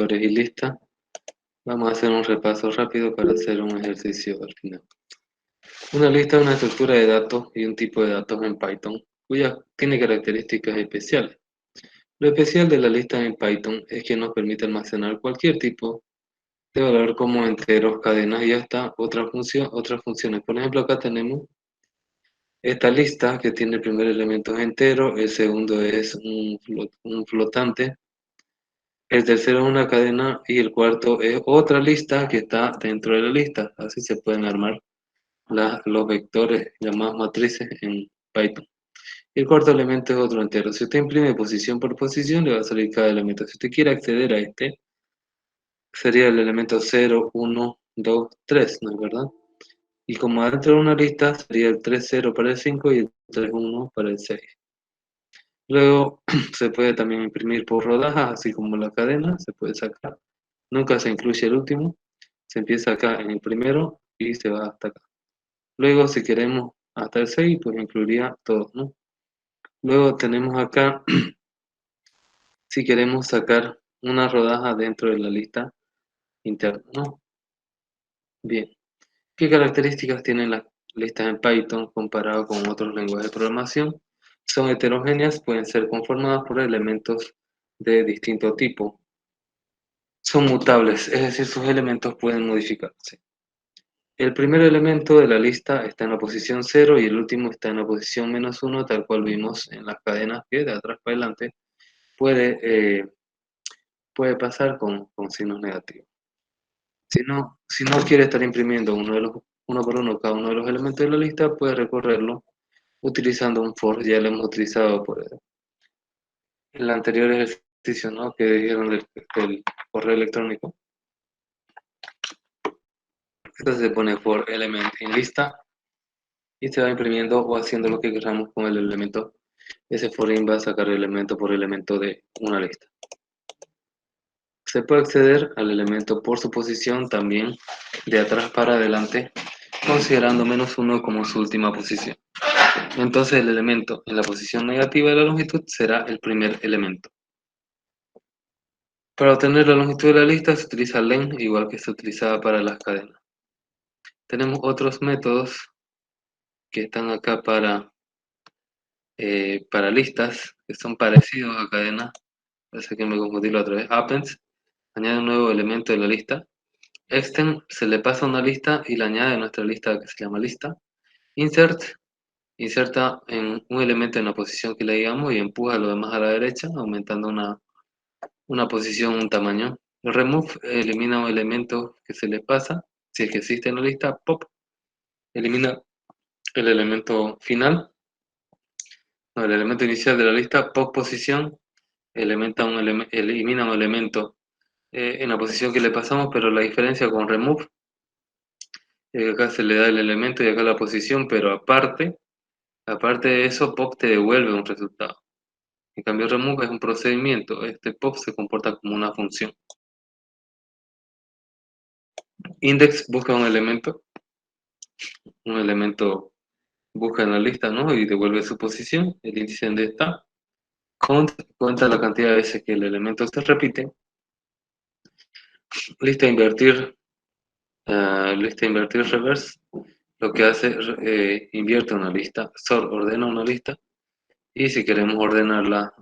vectores y lista. Vamos a hacer un repaso rápido para hacer un ejercicio al final. Una lista es una estructura de datos y un tipo de datos en Python, cuya tiene características especiales. Lo especial de la lista en Python es que nos permite almacenar cualquier tipo de valor como enteros, cadenas y hasta otras funciones. Por ejemplo, acá tenemos esta lista que tiene el primer elemento es entero, el segundo es un flotante, el tercero es una cadena y el cuarto es otra lista que está dentro de la lista. Así se pueden armar los vectores llamados matrices en Python. Y el cuarto elemento es otro entero. Si usted imprime posición por posición, le va a salir cada elemento. Si usted quiere acceder a este, sería el elemento 0, 1, 2, 3, ¿no es verdad? Y como dentro de una lista, sería el 3, 0 para el 5 y el 3, 1 para el 6. Luego se puede también imprimir por rodajas, así como la cadena, se puede sacar. Nunca se incluye el último. Se empieza acá en el primero y se va hasta acá. Luego, si queremos hasta el 6, pues incluiría todo, ¿no? Luego tenemos acá, si queremos sacar una rodaja dentro de la lista interna, ¿no? Bien. ¿Qué características tienen las listas en Python comparado con otros lenguajes de programación? Son heterogéneas, pueden ser conformadas por elementos de distinto tipo. Son mutables, es decir, sus elementos pueden modificarse. El primer elemento de la lista está en la posición 0 y el último está en la posición -1, tal cual vimos en las cadenas que de atrás para adelante puede pasar con signos negativos. Si no quiere estar imprimiendo uno por uno cada uno de los elementos de la lista, puede recorrerlo utilizando un for. Ya lo hemos utilizado por el anterior ejercicio, ¿no? Que dijeron del correo electrónico. Entonces se pone for element en lista y se va imprimiendo o haciendo lo que queramos con el elemento. Ese for-in va a sacar elemento por elemento de una lista. Se puede acceder al elemento por su posición también de atrás para adelante, considerando -1 como su última posición. Entonces el elemento en la posición negativa de la longitud será el primer elemento. Para obtener la longitud de la lista se utiliza len, igual que se utilizaba para las cadenas. Tenemos otros métodos que están acá para listas, que son parecidos a cadenas. Parece que me confundí la otra vez. Appends añade un nuevo elemento de la lista. Extend se le pasa una lista y la añade a nuestra lista que se llama lista. Insert inserta en un elemento en la posición que le digamos y empuja lo demás a la derecha, aumentando una posición, un tamaño. Remove elimina un elemento que se le pasa, si es que existe en la lista. Pop elimina el elemento final, no, el elemento inicial de la lista. Pop posición elimina un elemento en la posición que le pasamos, pero la diferencia con remove es que acá se le da el elemento y acá la posición, pero aparte de eso, pop te devuelve un resultado. En cambio, remove es un procedimiento. Este pop se comporta como una función. Index busca un elemento busca en la lista, ¿no? Y devuelve su posición. El índice donde está. Count cuenta la cantidad de veces que el elemento se repite. Lista invertir reverse. Lo que hace, invierte una lista. Sort ordena una lista. Y si queremos ordenarla,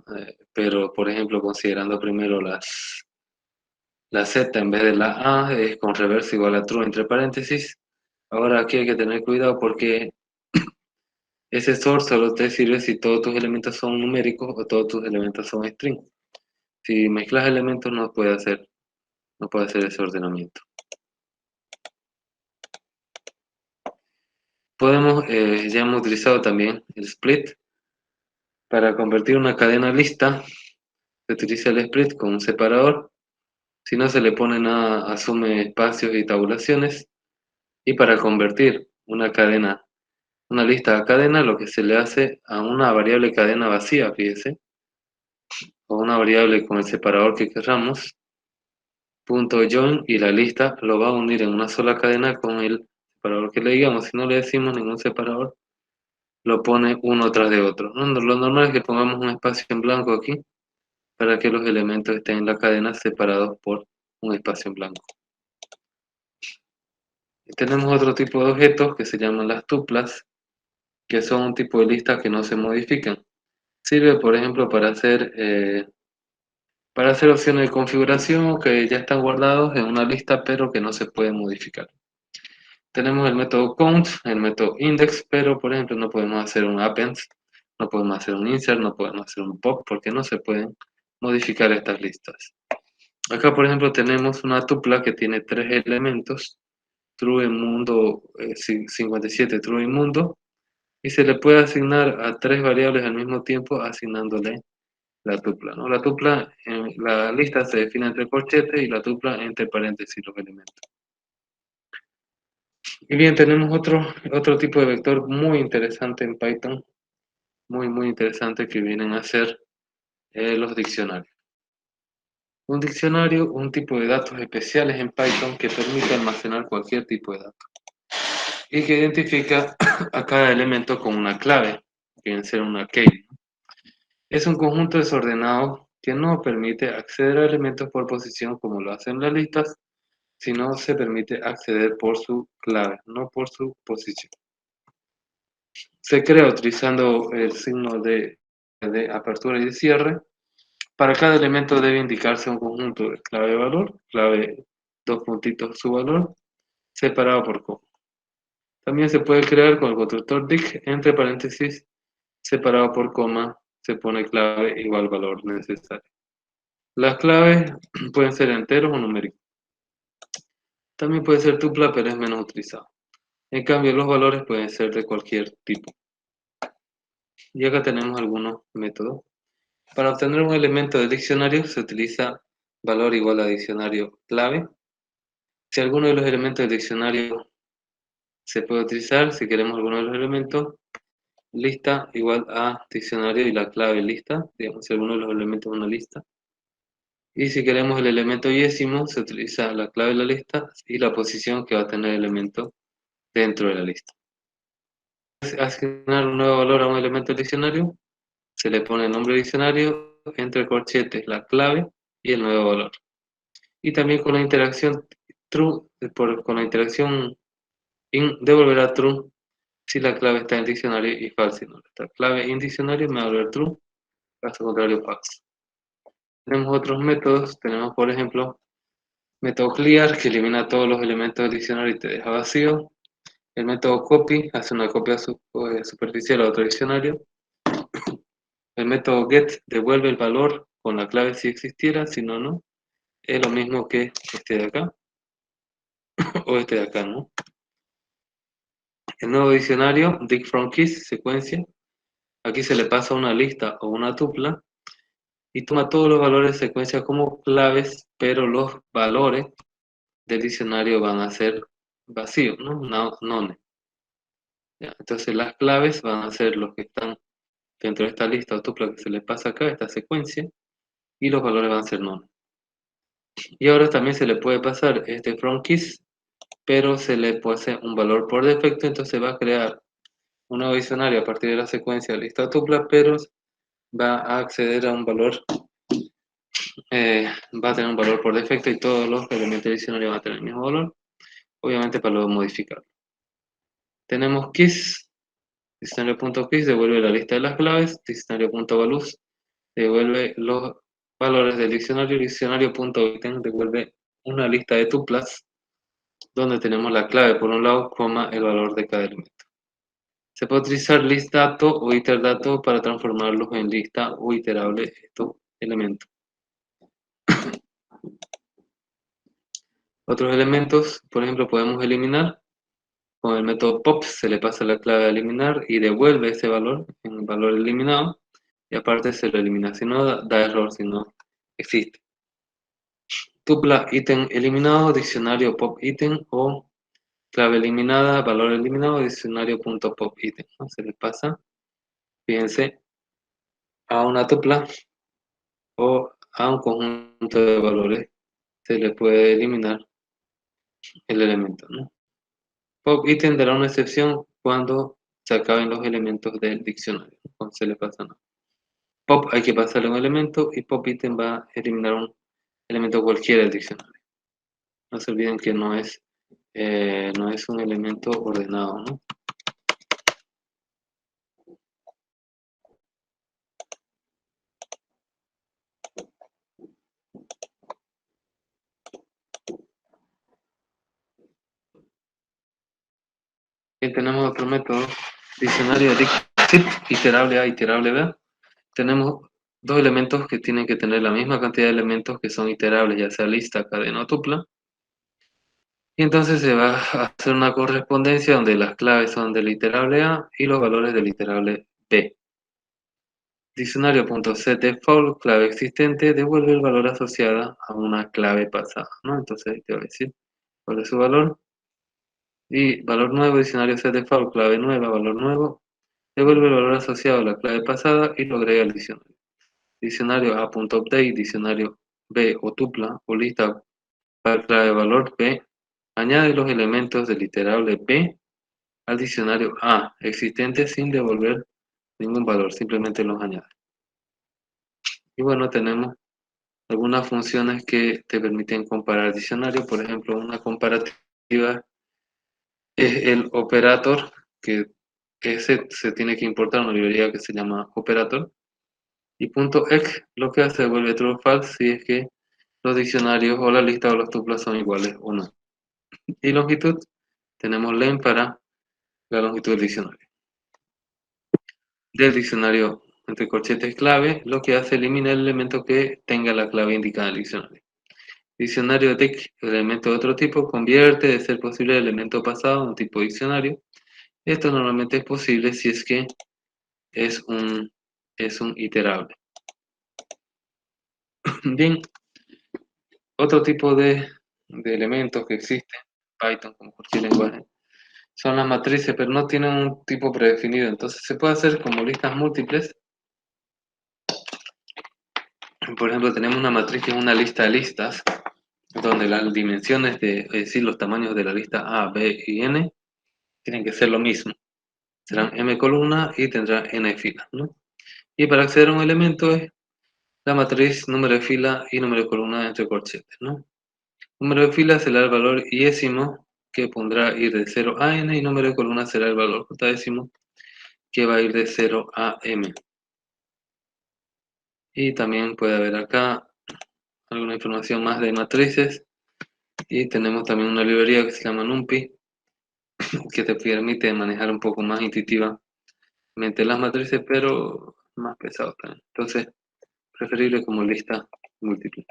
pero por ejemplo considerando primero la Z en vez de la A, es con reverse igual a true entre paréntesis. Ahora aquí hay que tener cuidado porque ese sort solo te sirve si todos tus elementos son numéricos o todos tus elementos son string. Si mezclas elementos no puede hacer ese ordenamiento. Ya hemos utilizado también el split. Para convertir una cadena lista, se utiliza el split con un separador. Si no se le pone nada, asume espacios y tabulaciones. Y para convertir una lista a cadena, lo que se le hace a una variable cadena vacía, fíjese, o una variable con el separador que queramos, .join, y la lista lo va a unir en una sola cadena con el separador que le digamos. Si no le decimos ningún separador, lo pone uno tras de otro. Lo normal es que pongamos un espacio en blanco aquí para que los elementos estén en la cadena separados por un espacio en blanco. Tenemos otro tipo de objetos que se llaman las tuplas, que son un tipo de listas que no se modifican. Sirve, por ejemplo, para hacer opciones de configuración que ya están guardados en una lista, pero que no se pueden modificar. Tenemos el método count, el método index, pero por ejemplo no podemos hacer un append, no podemos hacer un insert, no podemos hacer un pop, porque no se pueden modificar estas listas. Acá, por ejemplo, tenemos una tupla que tiene 3 elementos, true en mundo 57, true en mundo, y se le puede asignar a 3 variables al mismo tiempo asignándole la tupla, ¿no? La tupla, la lista se define entre corchetes y la tupla entre paréntesis los elementos. Y bien, tenemos otro tipo de vector muy interesante en Python, muy interesante, que vienen a ser los diccionarios. Un diccionario, un tipo de datos especiales en Python que permite almacenar cualquier tipo de datos y que identifica a cada elemento con una clave, que viene a ser una key. Es un conjunto desordenado que no permite acceder a elementos por posición como lo hacen las listas, sino se permite acceder por su clave, no por su posición. Se crea utilizando el signo de apertura y de cierre. Para cada elemento debe indicarse un conjunto de clave-valor, clave dos puntitos su valor, separado por coma. También se puede crear con el constructor dict, entre paréntesis, separado por coma, se pone clave igual valor necesario. Las claves pueden ser enteros o numéricos. También puede ser tupla, pero es menos utilizado. En cambio, los valores pueden ser de cualquier tipo. Y acá tenemos algunos métodos. Para obtener un elemento del diccionario se utiliza valor igual a diccionario clave. Si alguno de los elementos del diccionario se puede utilizar, si queremos alguno de los elementos, lista igual a diccionario y la clave lista, digamos, si alguno de los elementos es una lista. Y si queremos el elemento yésimo, se utiliza la clave de la lista y la posición que va a tener el elemento dentro de la lista. Asignar un nuevo valor a un elemento del diccionario, se le pone el nombre diccionario, entre corchetes la clave y el nuevo valor. Y también con la interacción true, con la interacción in devolverá true si la clave está en diccionario y false si no está. Clave en diccionario me va a volver true, caso contrario false. Tenemos otros métodos, tenemos por ejemplo método clear, que elimina todos los elementos del diccionario y te deja vacío. El método copy hace una copia superficial a otro diccionario. El método get devuelve el valor con la clave si existiera, si no, no. Es lo mismo que este de acá o este de acá, ¿no? El nuevo diccionario, dig from keys, secuencia. Aquí se le pasa una lista o una tupla y toma todos los valores de secuencia como claves, pero los valores del diccionario van a ser vacíos, ¿no? None. ¿Ya? Entonces las claves van a ser los que están dentro de esta lista o tupla que se le pasa acá, esta secuencia, y los valores van a ser none. Y ahora también se le puede pasar este from keys, pero se le puede hacer un valor por defecto, entonces va a crear un nuevo diccionario a partir de la secuencia lista o tupla, pero va a acceder a un valor, va a tener un valor por defecto y todos los elementos del diccionario van a tener el mismo valor, obviamente para luego modificarlo. Tenemos keys, diccionario.keys devuelve la lista de las claves, diccionario.values devuelve los valores del diccionario, diccionario.item devuelve una lista de tuplas donde tenemos la clave por un lado, coma, el valor de cada elemento. Se puede utilizar listDato o iterDato para transformarlos en lista o iterable estos elementos. Otros elementos, por ejemplo, podemos eliminar. Con el método pop se le pasa la clave a eliminar y devuelve ese valor en el valor eliminado. Y aparte se lo elimina, si no da error, si no existe. Tupla ítem eliminado, diccionario pop ítem o clave eliminada, valor eliminado, diccionario.pop ítem, ¿no? Se le pasa, fíjense, a una tupla o a un conjunto de valores se le puede eliminar el elemento, ¿no? Pop ítem dará una excepción cuando se acaben los elementos del diccionario, cuando se le pasa nada. Pop hay que pasarle un elemento y pop ítem va a eliminar un elemento cualquiera del diccionario. No se olviden que no es un elemento ordenado, ¿no? Bien, tenemos otro método, diccionario de Dixit, iterable A, iterable B. Tenemos dos elementos que tienen que tener la misma cantidad de elementos que son iterables, ya sea lista, cadena o tupla. Y entonces se va a hacer una correspondencia donde las claves son del iterable A y los valores del iterable B. Diccionario.setDefault, clave existente, devuelve el valor asociado a una clave pasada, ¿no? Entonces te va a decir cuál es su valor. Y valor nuevo, diccionario setDefault, clave nueva, valor nuevo, devuelve el valor asociado a la clave pasada y lo agrega al diccionario. Diccionario A.update, diccionario B o tupla o lista para clave valor B, añade los elementos del iterable B al diccionario A existente sin devolver ningún valor, simplemente los añade. Y bueno, tenemos algunas funciones que te permiten comparar diccionarios. Por ejemplo, una comparativa es el operator, que ese se tiene que importar una librería que se llama operator. Y .ex lo que hace devuelve true o false si es que los diccionarios o la lista o los tuplas son iguales o no. Y longitud, tenemos len para la longitud del diccionario. Del diccionario entre corchetes clave, lo que hace elimina el elemento que tenga la clave indicada en el diccionario. Diccionario TIC, elemento de otro tipo, convierte, de ser posible, el elemento pasado a un tipo diccionario. Esto normalmente es posible si es que es un iterable. Bien, otro tipo de elementos que existen en Python, como cualquier lenguaje, son las matrices, pero no tienen un tipo predefinido. Entonces se puede hacer como listas múltiples. Por ejemplo, tenemos una matriz que es una lista de listas, donde las dimensiones es decir, los tamaños de la lista A, B y N, tienen que ser lo mismo. Serán m columnas y tendrá n filas, ¿no? Y para acceder a un elemento es la matriz número de fila y número de columna entre corchetes, ¿no? Número de filas será el valor iésimo que pondrá ir de 0 a n y número de columna será el valor j que va a ir de 0 a m. Y también puede haber acá alguna información más de matrices y tenemos también una librería que se llama NumPy que te permite manejar un poco más intuitivamente las matrices, pero más pesado también. Entonces, preferible como lista múltiple.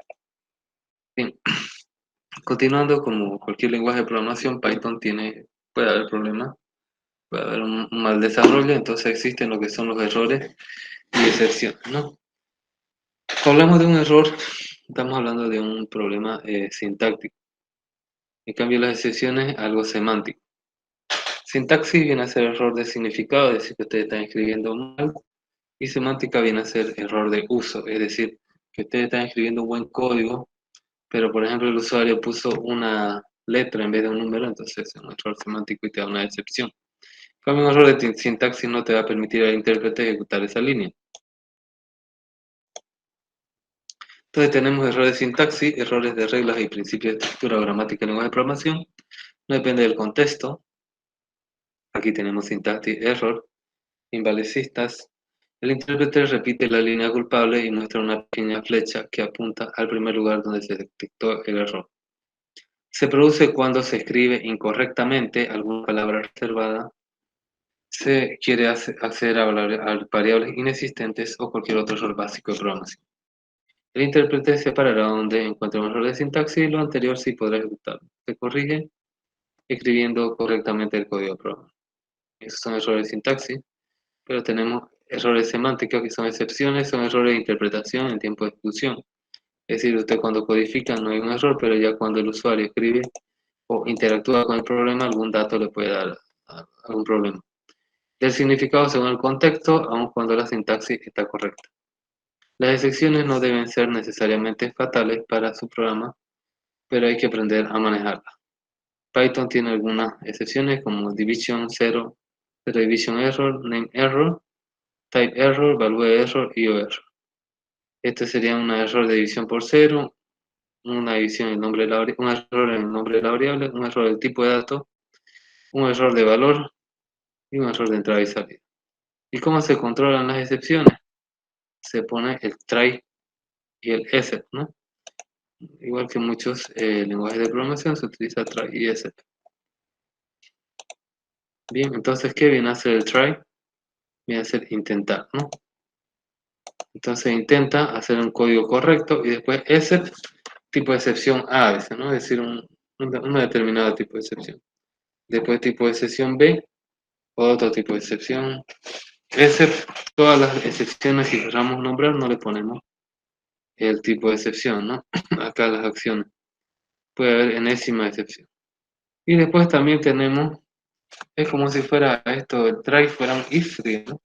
Bien, continuando, como cualquier lenguaje de programación, Python puede haber problemas, puede haber un mal desarrollo, entonces existen lo que son los errores y excepciones, ¿no? Cuando hablamos de un error, estamos hablando de un problema sintáctico. En cambio, las excepciones, algo semántico. Sintaxis viene a ser error de significado, es decir, que ustedes están escribiendo mal, y semántica viene a ser error de uso, es decir, que ustedes están escribiendo un buen código, pero por ejemplo el usuario puso una letra en vez de un número, entonces es un error semántico y te da una excepción. En cambio, un error de sintaxis no te va a permitir al intérprete ejecutar esa línea. Entonces tenemos errores de sintaxis, errores de reglas y principios de estructura, gramática y lenguaje de programación. No depende del contexto. Aquí tenemos sintaxis error, invalicistas. El intérprete repite la línea culpable y muestra una pequeña flecha que apunta al primer lugar donde se detectó el error. Se produce cuando se escribe incorrectamente alguna palabra reservada, se quiere acceder a variables inexistentes o cualquier otro error básico de programación. El intérprete separará donde encuentre un error de sintaxis y lo anterior sí podrá ejecutarlo. Se corrige escribiendo correctamente el código de programa. Esos son errores de sintaxis, pero tenemos errores semánticos que son excepciones, son errores de interpretación en tiempo de ejecución. Es decir, usted cuando codifica no hay un error, pero ya cuando el usuario escribe o interactúa con el problema, algún dato le puede dar algún problema. Del significado según el contexto, aun cuando la sintaxis está correcta. Las excepciones no deben ser necesariamente fatales para su programa, pero hay que aprender a manejarlas. Python tiene algunas excepciones como division 0, division error, name error, type error, value error y o error. Este sería un error de división por cero, una división en el nombre de la un error en el nombre de la variable, un error del tipo de dato, un error de valor y un error de entrada y salida. ¿Y cómo se controlan las excepciones? Se pone el try y el except, ¿no? Igual que en muchos lenguajes de programación se utiliza try y except. Bien, entonces, ¿qué viene a hacer el try? Viene a ser intentar, ¿no? Entonces intenta hacer un código correcto y después except, tipo de excepción A a veces, ¿no? Es decir, un determinado tipo de excepción. Después tipo de excepción B, otro tipo de excepción. Except, todas las excepciones, si queramos nombrar, no le ponemos el tipo de excepción, ¿no? Acá las acciones. Puede haber enésima excepción. Y después también tenemos, es como si fuera esto, el try fuera un if, ¿no?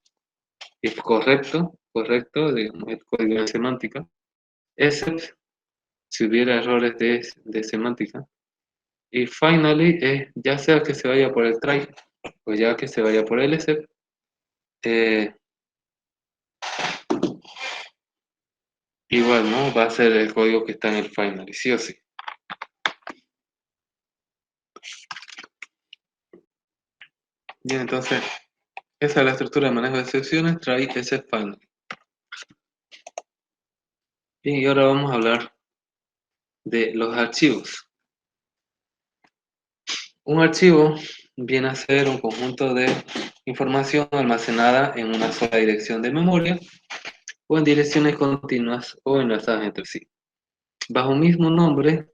If correcto, digamos, el código de semántica. Except, si hubiera errores de semántica. Y finally, ya sea que se vaya por el try o ya que se vaya por el except, igual, ¿no? Va a ser el código que está en el finally, sí o sí. Bien, entonces, esa es la estructura de manejo de excepciones, try, except, finally. Bien, y ahora vamos a hablar de los archivos. Un archivo viene a ser un conjunto de información almacenada en una sola dirección de memoria o en direcciones continuas o enlazadas entre sí, bajo un mismo nombre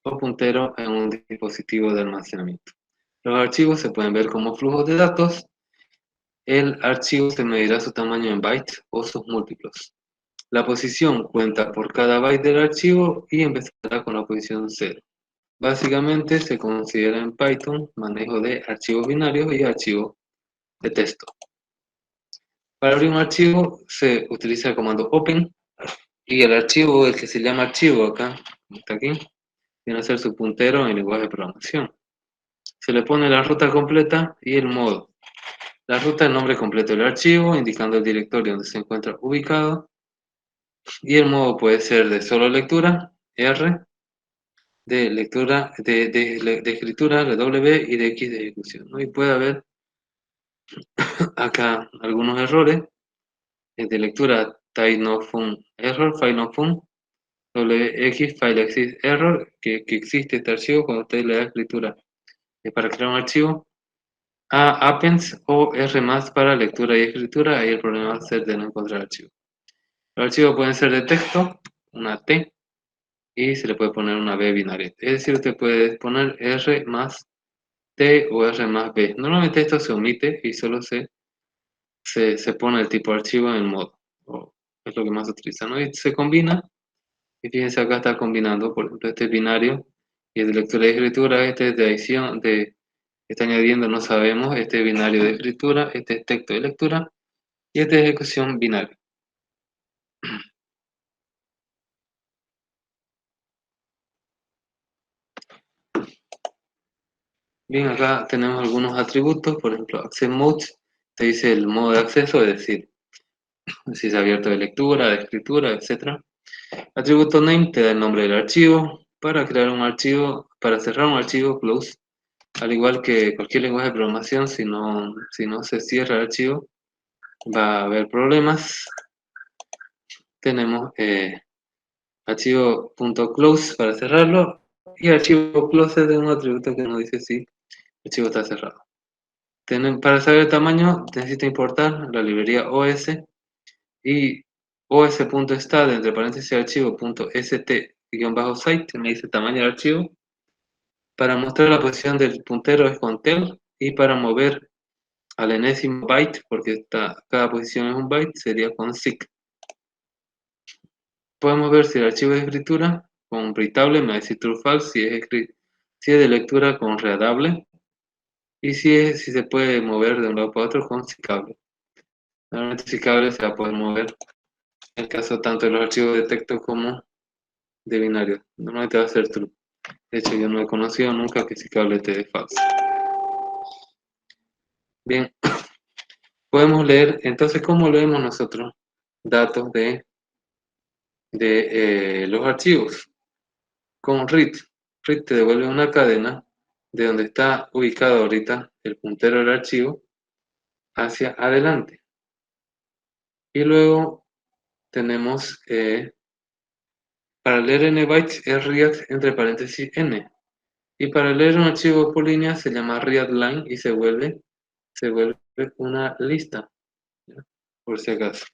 o puntero en un dispositivo de almacenamiento. Los archivos se pueden ver como flujos de datos. El archivo se medirá su tamaño en bytes o sus múltiplos. La posición cuenta por cada byte del archivo y empezará con la posición 0. Básicamente se considera en Python manejo de archivos binarios y archivos de texto. Para abrir un archivo se utiliza el comando open y el archivo, el que se llama archivo acá, está aquí, viene a ser su puntero en el lenguaje de programación. Se le pone la ruta completa y el modo. La ruta es el nombre completo del archivo, indicando el directorio donde se encuentra ubicado. Y el modo puede ser de solo lectura, R, de lectura, de escritura, W y de X de ejecución, ¿no? Y puede haber acá algunos errores. De lectura, type no fun error, file no fun, WX file exist error, que existe este archivo cuando usted le da escritura para crear un archivo. A appends o R más para lectura y escritura, ahí el problema va a ser de no encontrar archivo. Los archivos pueden ser de texto, una T, y se le puede poner una B binaria. Es decir, usted puede poner R más T o R más B. Normalmente esto se omite y solo se pone el tipo de archivo en el modo. O es lo que más se utiliza, ¿no? Y se combina, y fíjense acá está combinando, por ejemplo, este es binario, y es de lectura y escritura, este es de adición, está añadiendo, no sabemos, este es binario de escritura, este es texto de lectura, y este es ejecución binaria. Bien, acá tenemos algunos atributos, por ejemplo, access mode, te dice el modo de acceso, es decir, si es abierto de lectura, de escritura, etc. Atributo name te da el nombre del archivo. Para crear un archivo, para cerrar un archivo, close. Al igual que cualquier lenguaje de programación, si no se cierra el archivo, va a haber problemas. Tenemos archivo.close para cerrarlo y archivo close de un atributo que nos dice si el archivo está cerrado. Para saber el tamaño, necesita importar la librería OS y os.stat entre paréntesis archivo.st-site me dice tamaño del archivo. Para mostrar la posición del puntero es con tel y para mover al enésimo byte, porque cada posición es un byte, sería con seek. Podemos ver si el archivo es de escritura con readable, me va a decir true false, si es de lectura con readable y si se puede mover de un lado para otro con seekable. Normalmente seekable se va a poder mover en el caso tanto de los archivos de texto como de binario. Normalmente va a ser true. De hecho, yo no he conocido nunca que seekable te dé false. Bien, podemos leer, entonces, ¿cómo leemos nosotros datos de los archivos? con read. Read te devuelve una cadena de donde está ubicado ahorita el puntero del archivo hacia adelante. Y luego tenemos, para leer n bytes es read entre paréntesis n. Y para leer un archivo por línea se llama readline y se vuelve una lista, ¿ya? Por si acaso.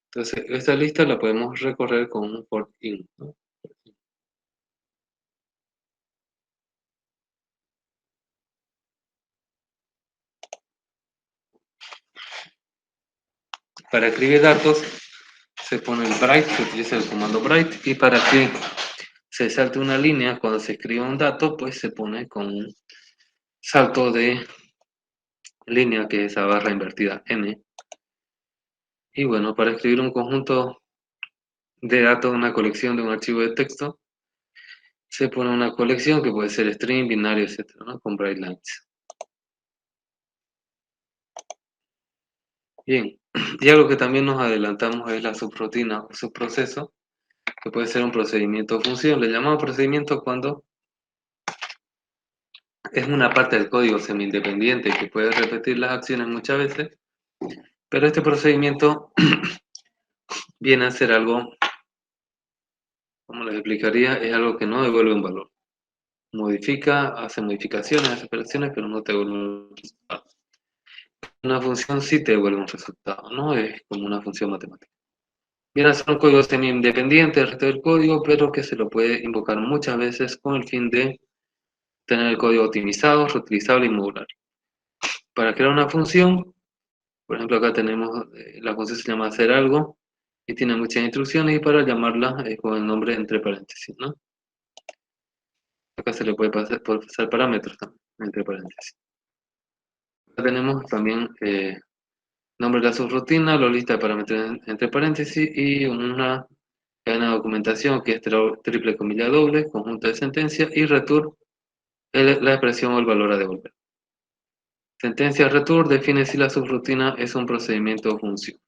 Entonces, esta lista la podemos recorrer con un for in, ¿no? Para escribir datos se pone el bright, se utiliza el comando bright, y para que se salte una línea cuando se escribe un dato, pues se pone con un salto de línea, que es esa barra invertida n. Y bueno, para escribir un conjunto de datos, una colección de un archivo de texto, se pone una colección que puede ser string, binario, etcétera, ¿no? Con bright lines. Bien, y algo que también nos adelantamos es la subrutina o subproceso, que puede ser un procedimiento o función. Le llamamos procedimiento cuando es una parte del código semi-independiente que puede repetir las acciones muchas veces, pero este procedimiento viene a ser algo, como les explicaría, es algo que no devuelve un valor. Modifica, hace modificaciones, hace operaciones, pero no te devuelve un resultado. Una función sí te devuelve un resultado, ¿no? Es como una función matemática. Viene a ser un código semi-independiente del resto del código, pero que se lo puede invocar muchas veces con el fin de tener el código optimizado, reutilizable y modular. Para crear una función, por ejemplo, acá tenemos, la función se llama hacer algo y tiene muchas instrucciones, y para llamarla con el nombre entre paréntesis, ¿no? Acá se le puede pasar parámetros también, entre paréntesis. Acá tenemos también nombre de la subrutina, la lista de parámetros entre paréntesis y una cadena de documentación que es triple comilla doble, conjunto de sentencias y return, la expresión o el valor a devolver. Sentencia return define si la subrutina es un procedimiento o función.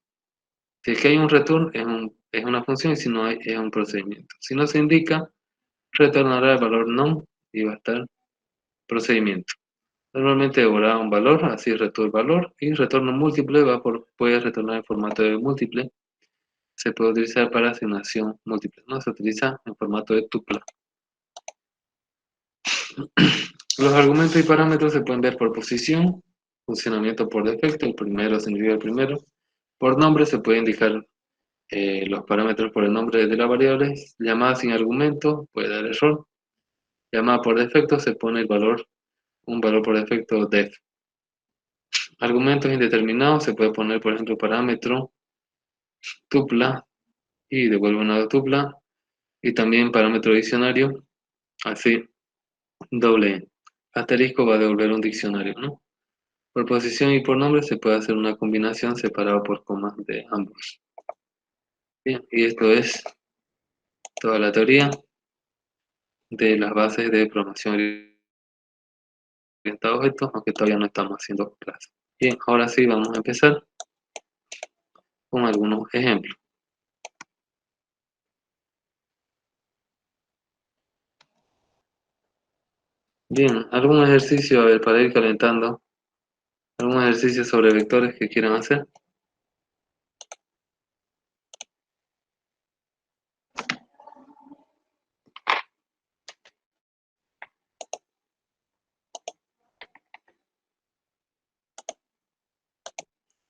Si es que hay un return, es una función, y si no hay, es un procedimiento. Si no se indica, retornará el valor non y va a estar procedimiento. Normalmente devolverá un valor, así return valor, y retorno múltiple puede retornar en formato de múltiple. Se puede utilizar para asignación múltiple, ¿no? Se utiliza en formato de tupla. Los argumentos y parámetros se pueden ver por posición, funcionamiento por defecto, el primero significa el primero. Por nombre se puede indicar los parámetros por el nombre de la variable. Llamada sin argumento puede dar error. Llamada por defecto se pone un valor por defecto def. Argumentos indeterminados se puede poner, por ejemplo, parámetro tupla y devuelve una tupla, y también parámetro diccionario, así doble asterisco va a devolver un diccionario, ¿no? Por posición y por nombre se puede hacer una combinación separada por comas de ambos. Bien, y esto es toda la teoría de las bases de programación orientada a objetos, aunque todavía no estamos haciendo clases. Bien, ahora sí vamos a empezar con algunos ejemplos. Bien, algún ejercicio, a ver, para ir calentando, algún ejercicio sobre vectores que quieran hacer.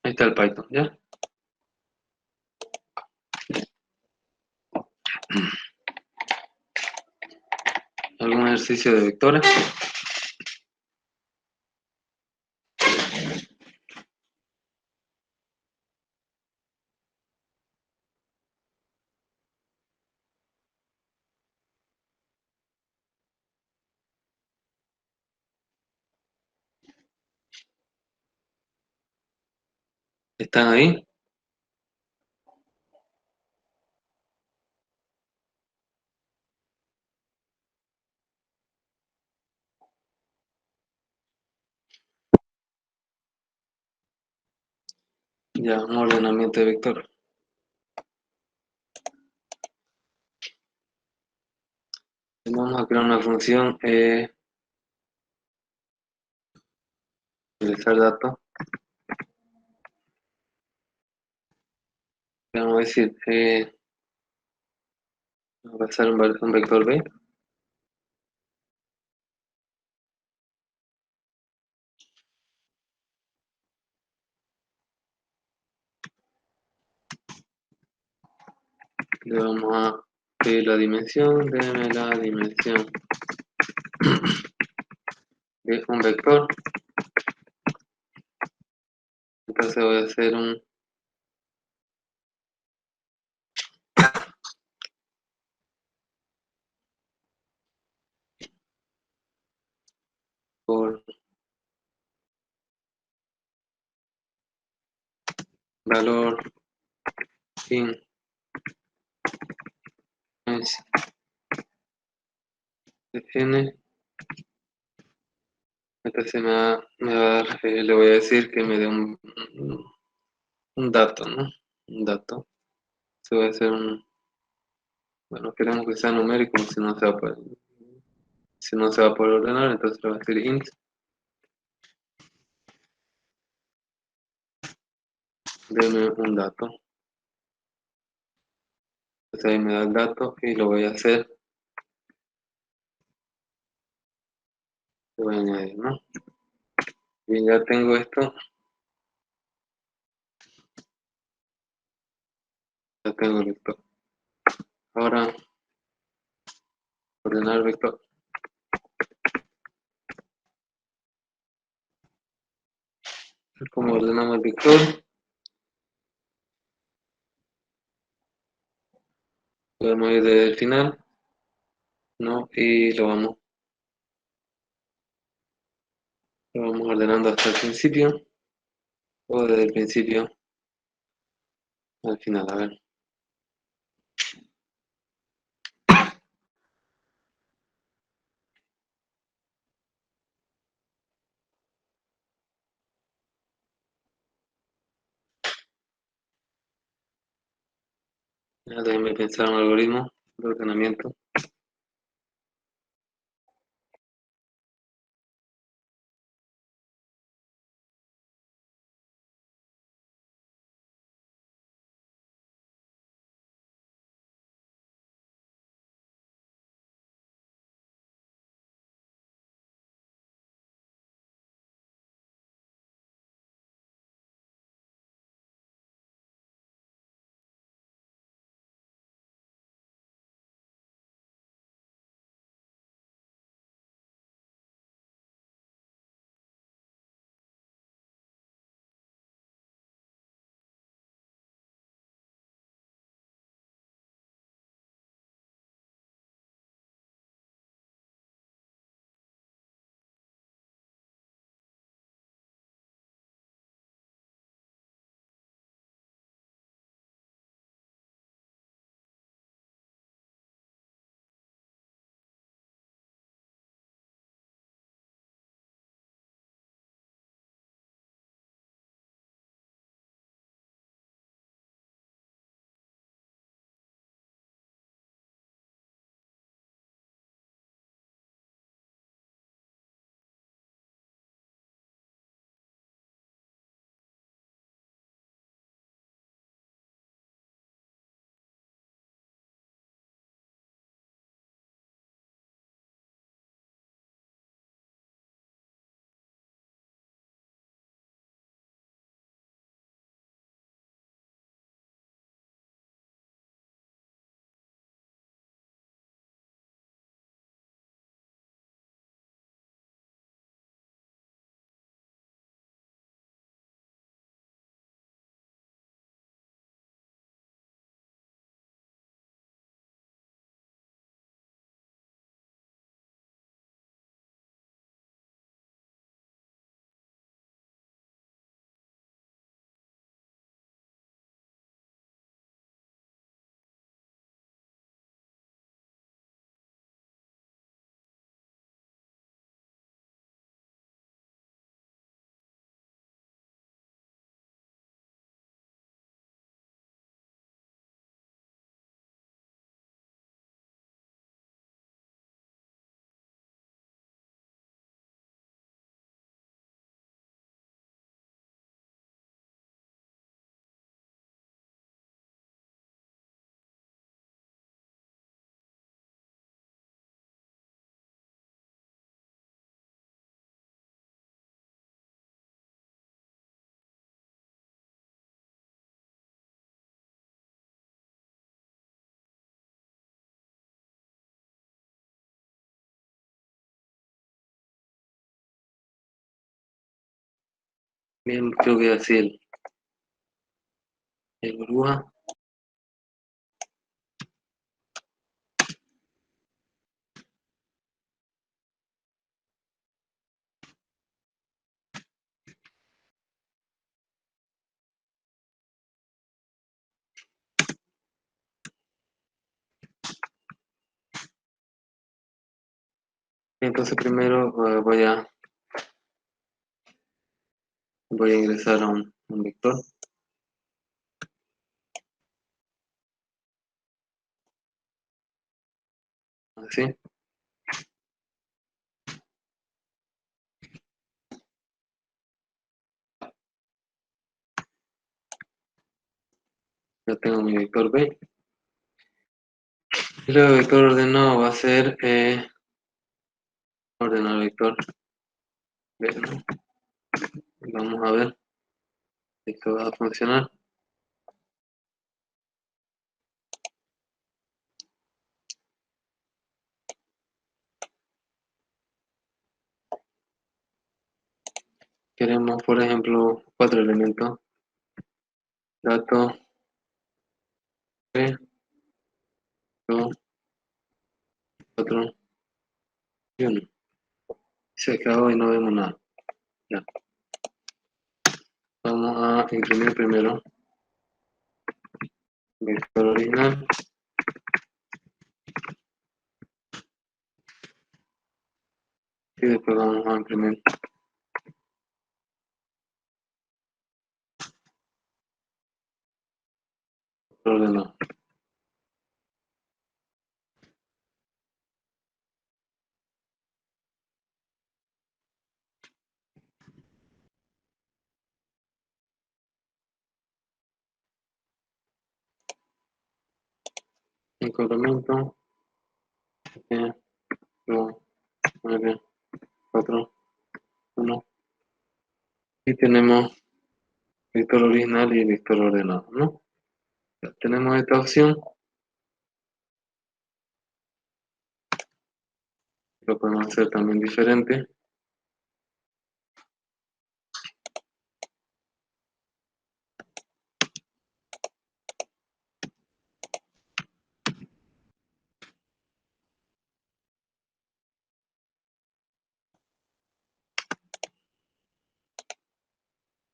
Ahí está el Python, ¿ya? Algún ejercicio de vectores. ¿Están ahí? Ya, un ordenamiento de vectores. Tenemos Vamos a crear una función utilizar datos. Le vamos a decir, vamos a pasar un vector B. Le vamos a pedir la dimensión, déme la dimensión de un vector. Entonces voy a hacer un por valor in de n. Entonces me va a dar, le voy a decir que me dé un dato, ¿no? Un dato. Se va a hacer un, bueno, queremos que sea numérico, si no se va a poder ordenar, entonces le voy a decir int, deme un dato. Entonces ahí me da el dato y lo voy a hacer, lo voy a añadir, ¿no? Bien, ya tengo esto, ya tengo el vector. Ahora, ordenar vector. Como ordenamos el vector, podemos ir desde el final, ¿no? Y lo vamos ordenando hasta el principio, o desde el principio al final, a ver. Ya déjenme pensar un algoritmo de ordenamiento. Bien, creo que así el burbuja. Entonces primero voy a ingresar a un vector, así. Ya tengo mi vector B. Y luego el vector ordenado va a ser ordenar vector B, ¿no? Y vamos a ver si esto va a funcionar. Queremos, por ejemplo, 4 elementos. Dato B, 2, 4 y 1. Se acabó y no vemos nada. Ya. Vamos a imprimir primero vector original y después vamos a imprimir vector ordenado. Un complemento, 2, 9, 4, 1. Y tenemos vector original y vector ordenado, ¿no? Ya tenemos esta opción, lo podemos hacer también diferente.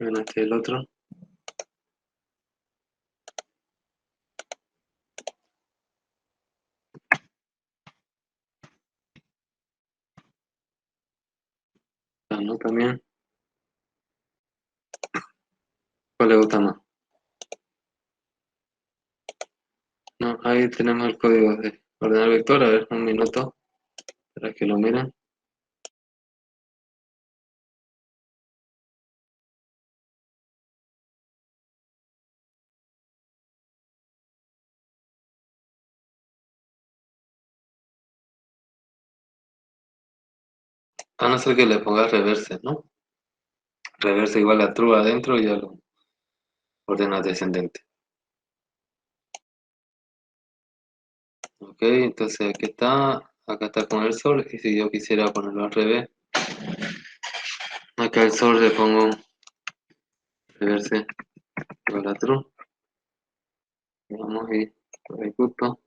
Bueno, este es el otro. Ah, ¿no? También. ¿Cuál le gusta más? No, ahí tenemos el código de ordenar vector. A ver, un minuto para que lo miren. A no ser que le pongas reverse, ¿no? Reverse igual a true adentro y ya lo ordenas descendente. Ok, entonces aquí está. Acá está con el sol. Y si yo quisiera ponerlo al revés, acá el sol le pongo reverse igual a true. Vamos y lo ejecuto.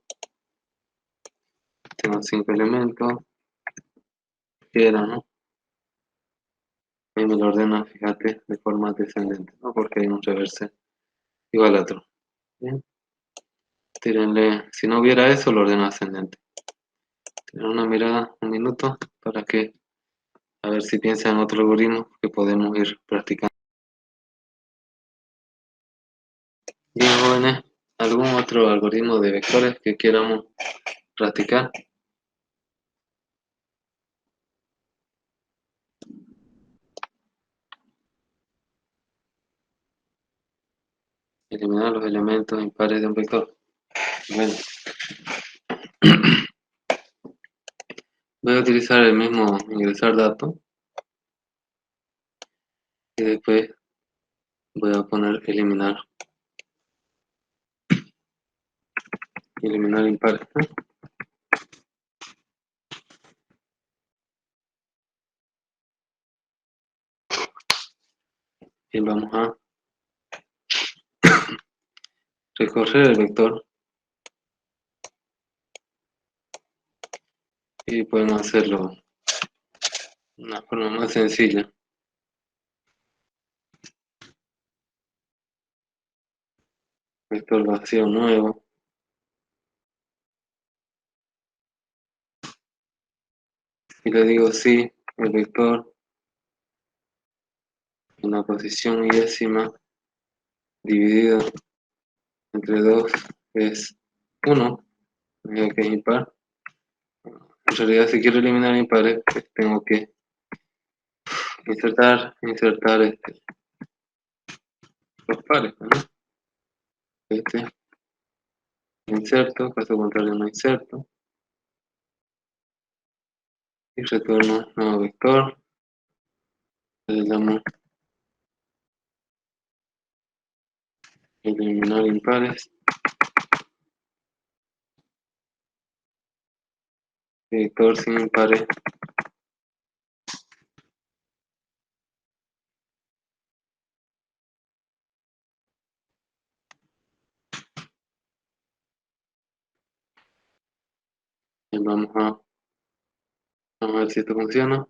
Tengo 5 elementos. Quiera, ¿no? Y me lo ordena, fíjate, de forma descendente, ¿no? Porque hay un reverse igual a true. Bien. Tírenle, si no hubiera eso, lo ordeno ascendente. Tienen una mirada, un minuto, para que, a ver si piensan en otro algoritmo que podemos ir practicando. Bien, jóvenes, ¿algún otro algoritmo de vectores que queramos practicar? Eliminar los elementos impares de un vector. Bueno, voy a utilizar el mismo ingresar datos y después voy a poner eliminar impares, ¿no? Y vamos a recorrer el vector y podemos hacerlo de una forma más sencilla. Vector vacío nuevo. Y le digo sí, el vector en la posición y décima dividido entre 2 es 1, que es impar. En realidad, si quiero eliminar impares, pues tengo que insertar los pares, ¿no? Este, inserto, caso contrario no inserto, y retorno nuevo vector, le damos eliminar impares, vector sin impares, y vamos a ver si esto funciona.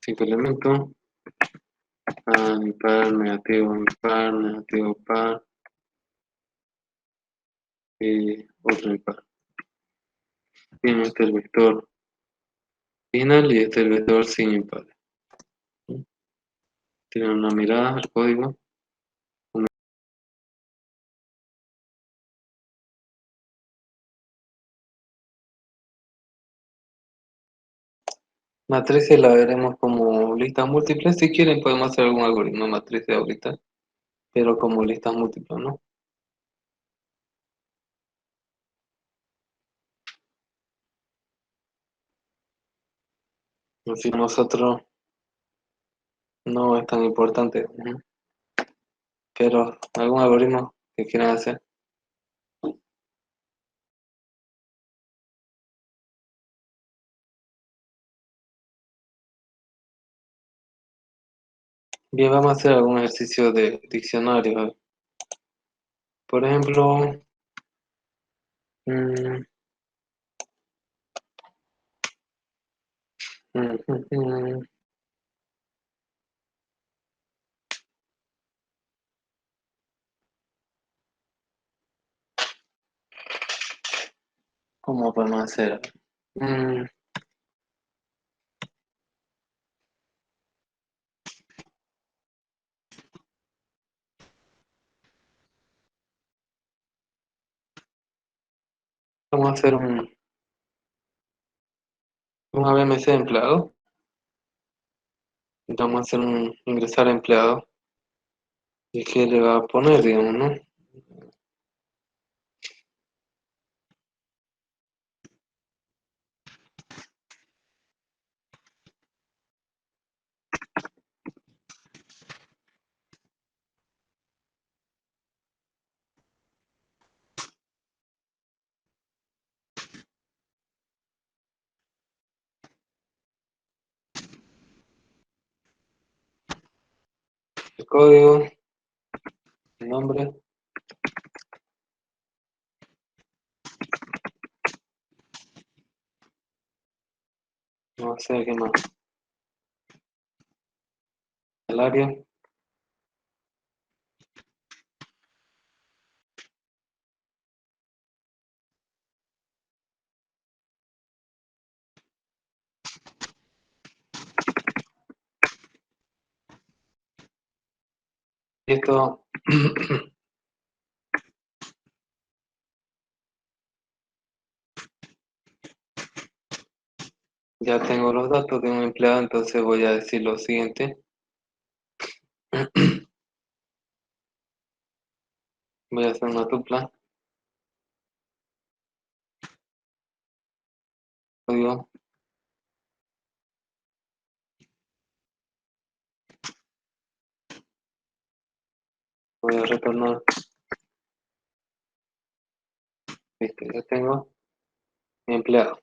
5 elementos, par, impar, negativo, par, y otro impar. Bien, este es el vector final y este es el vector sin impares. Tienen una mirada al código. Matrices la veremos como listas múltiples. Si quieren podemos hacer algún algoritmo de matrices ahorita, pero como listas múltiples, ¿no? Así nosotros no es tan importante, ¿no? Pero algún algoritmo que quieran hacer. Bien, vamos a hacer algún ejercicio de diccionario. A ver. Por ejemplo, mm, mm, mm, mm, ¿cómo podemos hacer? Mm, Vamos a hacer un ABMC empleado. Vamos a hacer un ingresar empleado. ¿Y qué le va a poner, digamos, no? El código, el nombre, no sé qué más. Salario, y esto ya tengo los datos de un empleado, entonces voy a decir lo siguiente. Voy a hacer una tupla, código, voy a retornar, listo, ya tengo, mi empleado.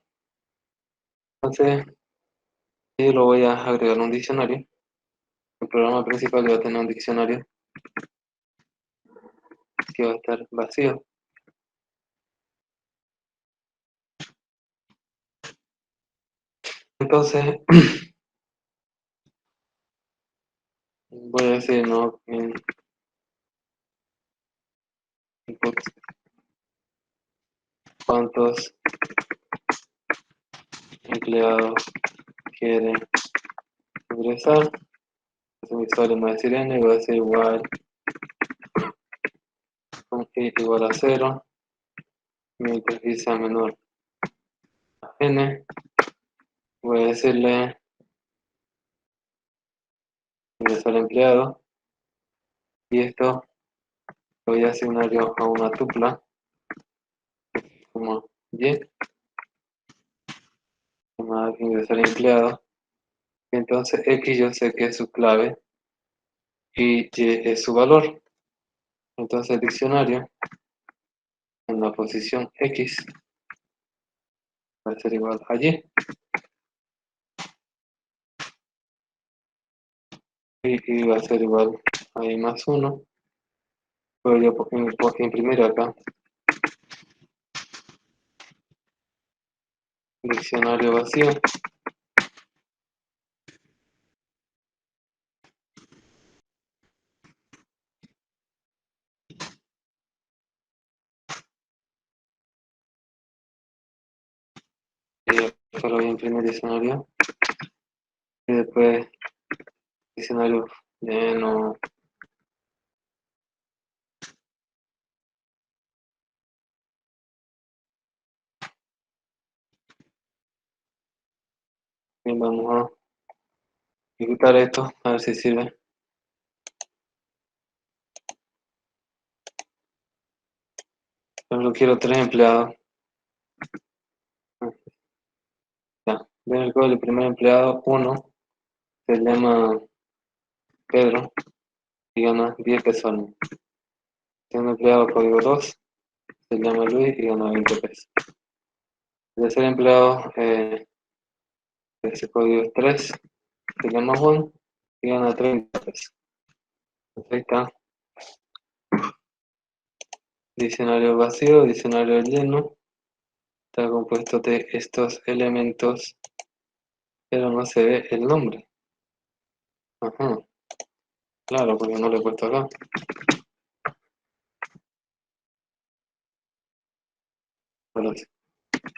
Entonces, yo lo voy a agregar a un diccionario. El programa principal va a tener un diccionario que va a estar vacío. Entonces, voy a decir, ¿no? Input, ¿cuántos empleados quieren ingresar? Entonces mi usuario me va a decir n, voy a decir igual con i igual a 0, mientras i sea menor a n, voy a decirle ingresar empleado, y esto lo voy a asignar yo a una tupla como y, llamada ingresar empleado, y entonces x yo sé que es su clave y y es su valor. Entonces el diccionario en la posición x va a ser igual a y, y va a ser igual a y más 1. Puedo yo imprimir acá diccionario vacío, y acá lo voy a imprimir diccionario, y después diccionario lleno, y vamos a ejecutar esto a ver si sirve. Por ejemplo, quiero 3 empleados. Ya, ven el código del primer empleado 1, se llama Pedro y gana 10 pesos al mes. Segundo empleado código 2, se llama Luis y gana 20 pesos. El tercer empleado, ese código es 3, se llama Juan y gana 30 pesos. Ahí está. Diccionario vacío, diccionario lleno. Está compuesto de estos elementos, pero no se ve el nombre. Ajá, claro, porque no lo he puesto acá. Ahora sí.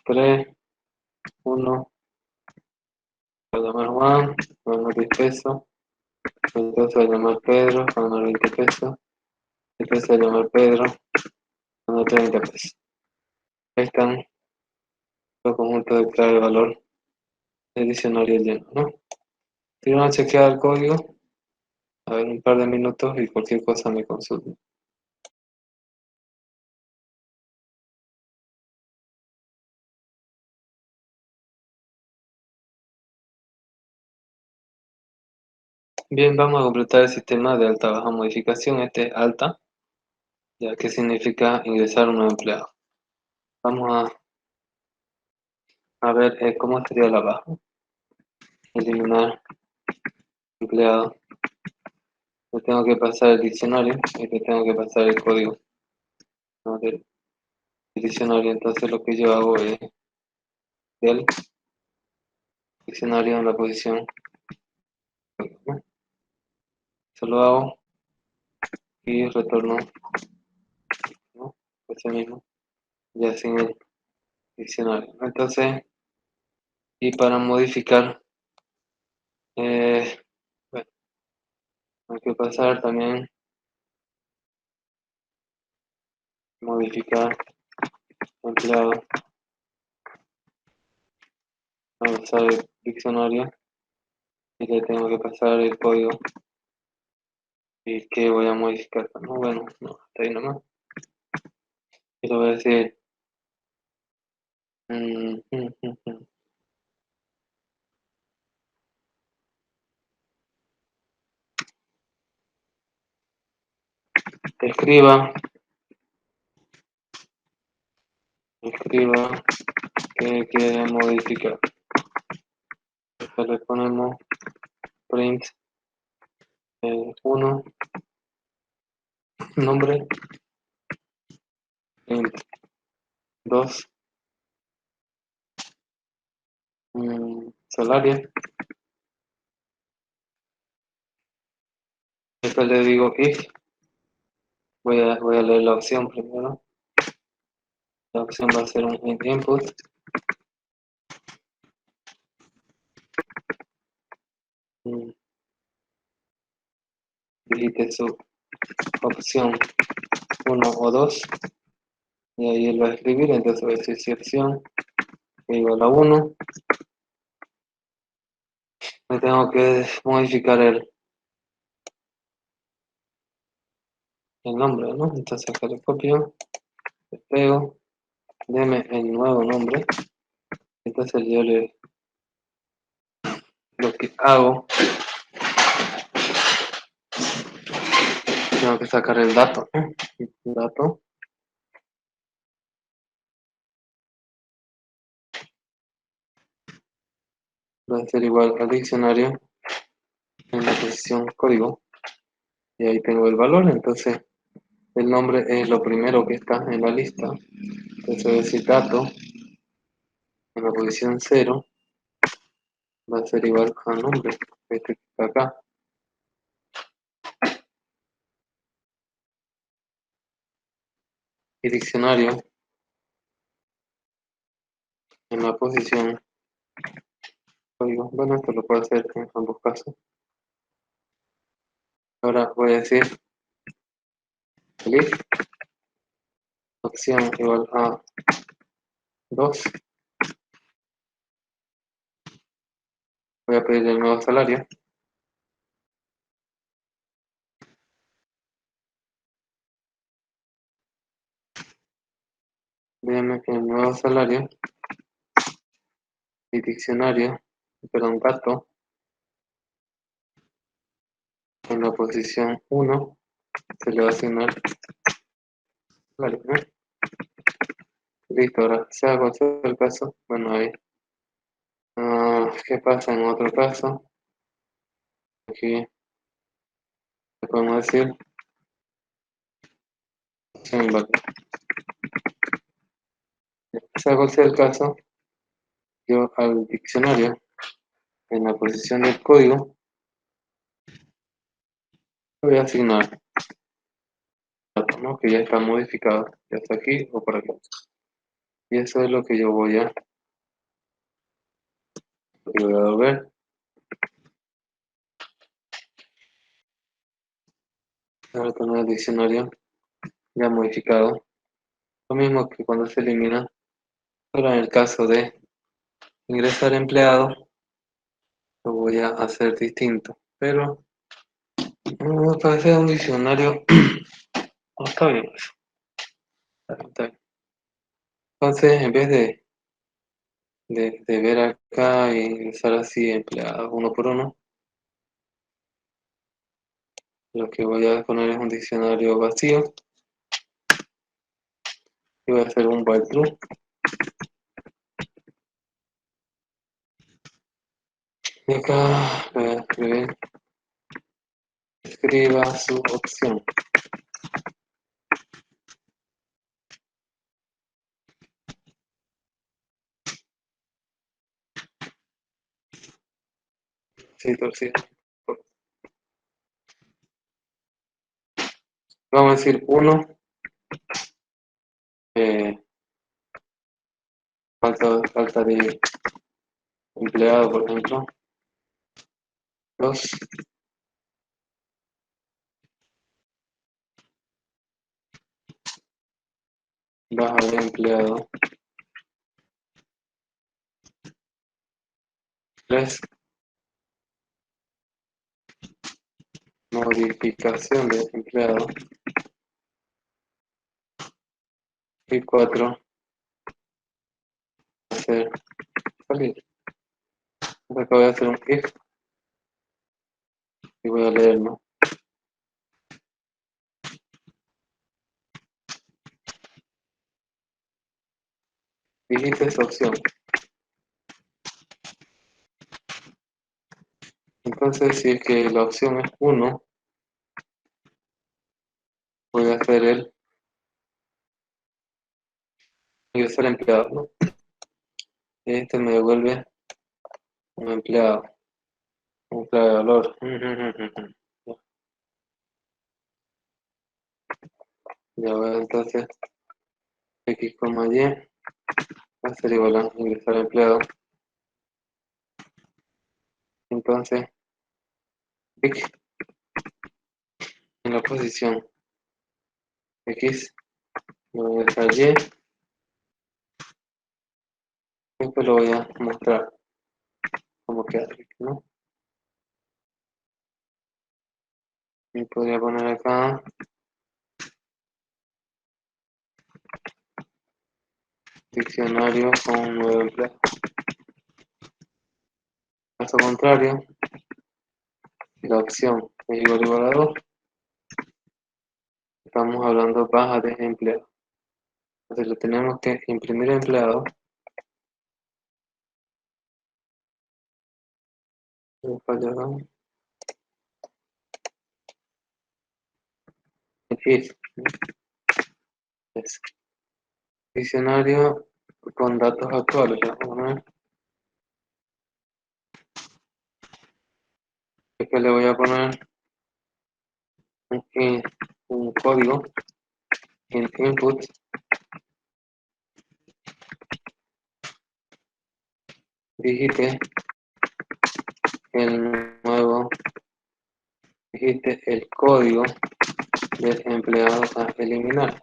3, 1, va a llamar Juan, va a ganar 10 pesos. Entonces va a llamar Pedro, va a ganar 20 pesos. Después se va a llamar Pedro, va a ganar 30 pesos. Ahí están los conjuntos de clave y valor del diccionario lleno, ¿no? Si van a chequear el código, a ver un par de minutos y cualquier cosa me consulten. Bien, vamos a completar el sistema de alta baja modificación. Este es alta, ya que significa ingresar un nuevo empleado. Vamos a ver cómo sería la baja. Eliminar empleado. Le tengo que pasar el diccionario y le tengo que pasar el código, ¿no? Del diccionario. Entonces lo que yo hago es del diccionario en la posición, ¿no? Solo hago y retorno, ¿no? Ese mismo, ya sin el diccionario. Entonces, y para modificar, bueno, hay que pasar también, modificar empleado, a usar el diccionario y le tengo que pasar el código y que voy a modificar. No, bueno, no, hasta ahí nomás. Y le voy a decir, mm, mm, mm, mm, escriba que quiere modificar. Entonces le ponemos print 1, nombre, print 2, salario. Después le digo if, voy a leer la opción primero. La opción va a ser un input. Digite su opción 1 o 2 y ahí él va a escribir, entonces voy a decir si opción igual a 1. Me tengo que modificar el nombre, ¿no? Entonces acá le copio, le pego, deme el nuevo nombre. Entonces yo lo que hago, tengo que sacar el dato, ¿no? El dato va a ser igual al diccionario en la posición código y ahí tengo el valor. Entonces el nombre es lo primero que está en la lista. Entonces voy a decir dato en la posición 0 va a ser igual al nombre, este que está acá. Y diccionario en la posición código. Bueno, esto lo puedo hacer en ambos casos. Ahora voy a decir if opción igual a 2. Voy a pedir el nuevo salario. Déjame el nuevo salario y diccionario, perdón, gato en la posición 1 se le va a asignar salario, ¿no? Listo, ahora sea cual sea el caso, bueno ahí. ¿Qué pasa en otro caso? Aquí le podemos decir opción inválido. Sea cual sea el caso, yo al diccionario en la posición del código le voy a asignar dato, ¿no? Que ya está modificado, ya está aquí o por aquí. Y eso es lo que voy a devolver. Ahora tengo el diccionario ya modificado. Lo mismo que cuando se elimina, pero en el caso de ingresar empleado, lo voy a hacer distinto. Pero me parece un diccionario, no está bien eso. Está bien. Entonces, en vez de ver acá y ingresar así empleado uno por uno, lo que voy a poner es un diccionario vacío y voy a hacer un while true. Y acá voy a escribir, escriba su opción. Sí, torcido. Vamos a decir uno, falta de empleado, por ejemplo. 2, baja de empleado. 3, modificación de empleado. Y 4, hacer salir. Acá voy a hacer un if y voy a leerlo. Dijiste esa opción. Entonces, si es que la opción es uno, voy a hacer ingresar empleado, ¿no? Este me devuelve un empleado, un clave de valor. Ya voy entonces, x, y va a ser igual a ingresar empleado. Entonces, x en la posición x, voy a ingresar y, después lo voy a mostrar cómo queda, ¿no? Y podría poner acá diccionario con un nuevo empleado. Caso contrario, si la opción es igual a 2, estamos hablando baja de empleado. Entonces le tenemos que imprimir empleado. If, es diccionario con datos actuales. Vamos a ver. Es que le voy a poner un código en input, digite el nuevo, digite el código del empleado a eliminar.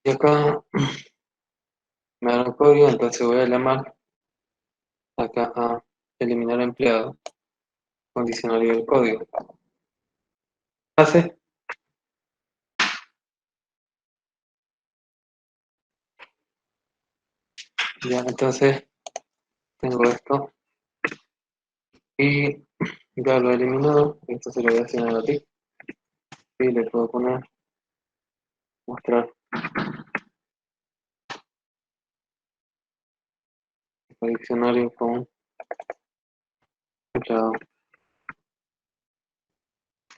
Y acá me da el código, entonces voy a llamar acá a eliminar empleado con diccionario del código. Hace, ya entonces tengo esto y ya lo he eliminado, entonces lo voy a asignar a ti y le puedo poner mostrar el diccionario con empleado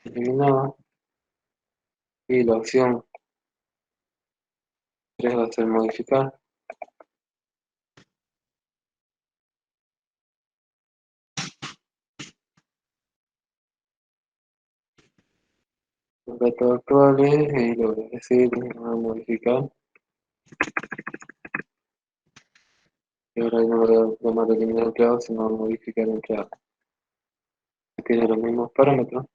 eliminado y la opción 3 va a ser modificar. Los datos actuales y lo voy a decir, voy a modificar. Y ahora no voy a llamar a eliminar empleado, sino a modificar empleado. Tiene los mismos parámetros.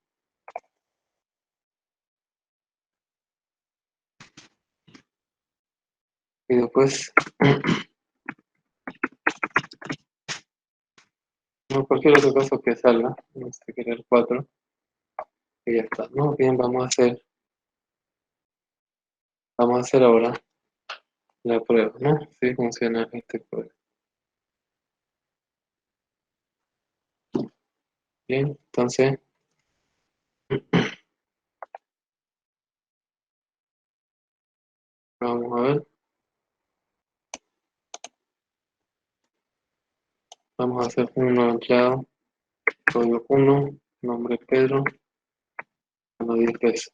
Y después, no, cualquier otro caso que salga, no sé, querer 4, y ya está. No, bien, vamos a hacer ahora la prueba, ¿no? Si funciona este código. Bien, entonces, vamos a ver. Vamos a hacer un nuevo empleado, código 1, nombre Pedro, gano 10 pesos.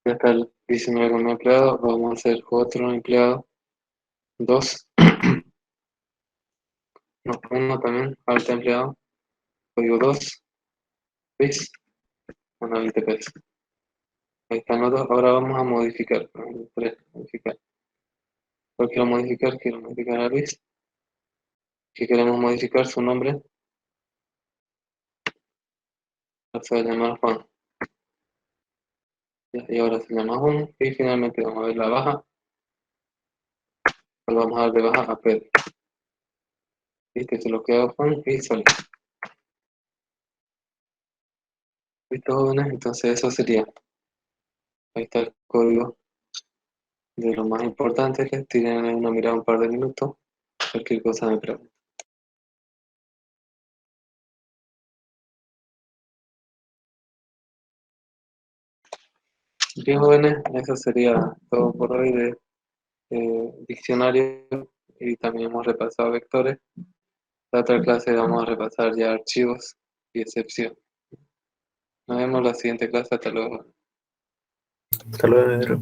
Ya está el 19 con un empleado, vamos a hacer otro empleado, 2, no, 1 también, alta empleado, código 2, 6, gana 20 pesos. Ahí están los dos, ahora vamos a modificar, modificar. ¿Cuál quiero modificar? Quiero modificar a Luis, que queremos modificar su nombre, se va a llamar Juan. Y ahora se llama Juan, y finalmente vamos a ver la baja, pues vamos a dar de baja a Pedro. Listo, se lo queda Juan y sale. Listo, jóvenes, entonces eso sería. Ahí está el código de lo más importante, que tienen una mirada un par de minutos. Cualquier cosa me preguntan. Bien, jóvenes, eso sería todo por hoy de diccionario y también hemos repasado vectores. La otra clase vamos a repasar ya archivos y excepción. Nos vemos en la siguiente clase. Hasta luego. Hasta luego, Pedro.